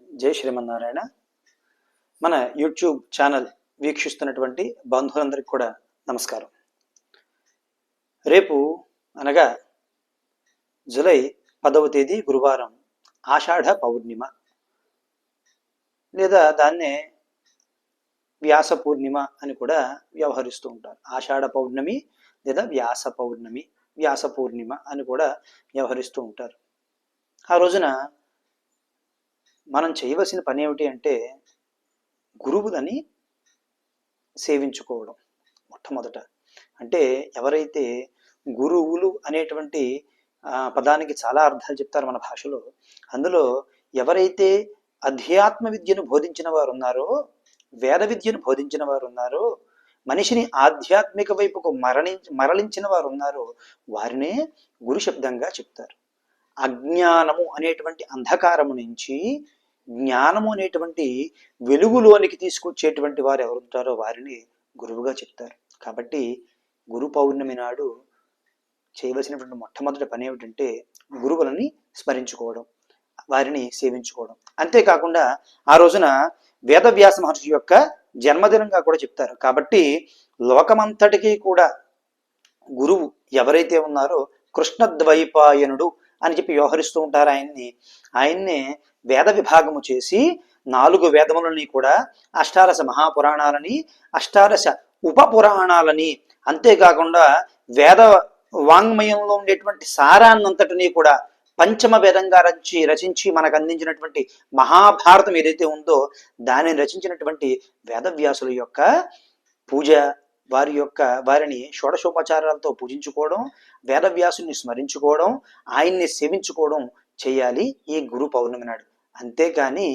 జై శ్రీమన్నారాయణ. మన YouTube channel వీక్షిస్తున్నటువంటి బంధువులందరికీ కూడా నమస్కారం. రేపు అనగా జూలై 10వ తేదీ గురువారం ఆషాఢ పౌర్ణిమ, లేదా దాన్నే వ్యాస పూర్ణిమ అని కూడా వ్యవహరిస్తూ ఉంటారు. ఆషాఢ పౌర్ణమి లేదా వ్యాస పౌర్ణమి, వ్యాస పూర్ణిమ అని కూడా వ్యవహరిస్తూ ఉంటారు. ఆ రోజున మనం చేయవలసిన పని ఏమిటి అంటే గురువులని సేవించుకోవడం. మొట్టమొదట అంటే ఎవరైతే గురువులు అనేటువంటి పదానికి చాలా అర్థాలు చెప్తారు మన భాషలో. అందులో ఎవరైతే అధ్యాత్మ విద్యను బోధించిన వారు ఉన్నారో, వేద విద్యను బోధించిన వారు ఉన్నారో, మనిషిని ఆధ్యాత్మిక వైపుకు మరలించిన వారు ఉన్నారో వారినే గురు శబ్దంగా చెప్తారు. అజ్ఞానము అనేటువంటి అంధకారము నుంచి జ్ఞానము అనేటువంటి వెలుగులోనికి తీసుకొచ్చేటువంటి వారు ఎవరుంటారో వారిని గురువుగా చెప్తారు. కాబట్టి గురు పౌర్ణమి నాడు చేయవలసినటువంటి మొట్టమొదటి పని ఏమిటంటే గురువులని స్మరించుకోవడం, వారిని సేవించుకోవడం. అంతేకాకుండా ఆ రోజున వేదవ్యాస మహర్షి యొక్క జన్మదినంగా కూడా చెప్తారు. కాబట్టి లోకమంతటికీ కూడా గురువు ఎవరైతే ఉన్నారో కృష్ణద్వైపాయనుడు అని చెప్పి వ్యవహరిస్తూ ఉంటారు. ఆయన్నే వేద విభాగము చేసి 4 వేదములని కూడా అష్టాదశ మహాపురాణాలని, అష్టాదశ ఉపపురాణాలని, అంతేకాకుండా వేద వాంగ్మయంలో ఉండేటువంటి సారాన్నంతటినీ కూడా పంచమ వేదంగా రచించి మనకు అందించినటువంటి మహాభారతం ఏదైతే ఉందో దానిని రచించినటువంటి వేదవ్యాసుల యొక్క పూజ, వారిని షోడశోపచారాలతో పూజించుకోవడం, వేదవ్యాసుని స్మరించుకోవడం, ఆయన్ని సేవించుకోవడం చేయాలి ఈ గురు పౌర్ణమి నాడు. అంతేకాని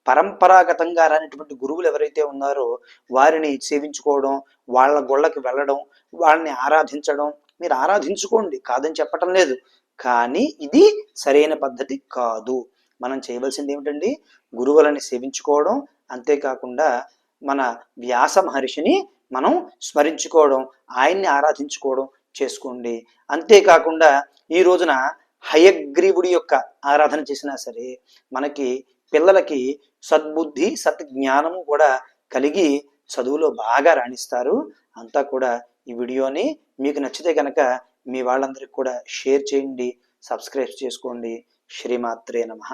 పరంపరాగతంగా రానటువంటి గురువులు ఎవరైతే ఉన్నారో వారిని సేవించుకోవడం, వాళ్ళ గొళ్ళకి వెళ్ళడం, వాళ్ళని ఆరాధించడం, మీరు ఆరాధించుకోండి, కాదని చెప్పటం లేదు, కానీ ఇది సరైన పద్ధతి కాదు. మనం చేయవలసింది ఏమిటండి, గురువులని సేవించుకోవడం, అంతేకాకుండా మన వ్యాస మహర్షిని మనం స్మరించుకోవడం, ఆయన్ని ఆరాధించుకోవడం చేసుకోండి. అంతేకాకుండా ఈ రోజున హయగ్రీవుడి యొక్క ఆరాధన చేసినా సరే మనకి పిల్లలకి సద్బుద్ధి సద్జ్ఞానము కూడా కలిగి చదువులో బాగా రాణిస్తారు. అంతా కూడా ఈ వీడియోని మీకు నచ్చితే కనుక మీ వాళ్ళందరికీ కూడా షేర్ చేయండి, సబ్స్క్రైబ్ చేసుకోండి. శ్రీమాత్రే నమః.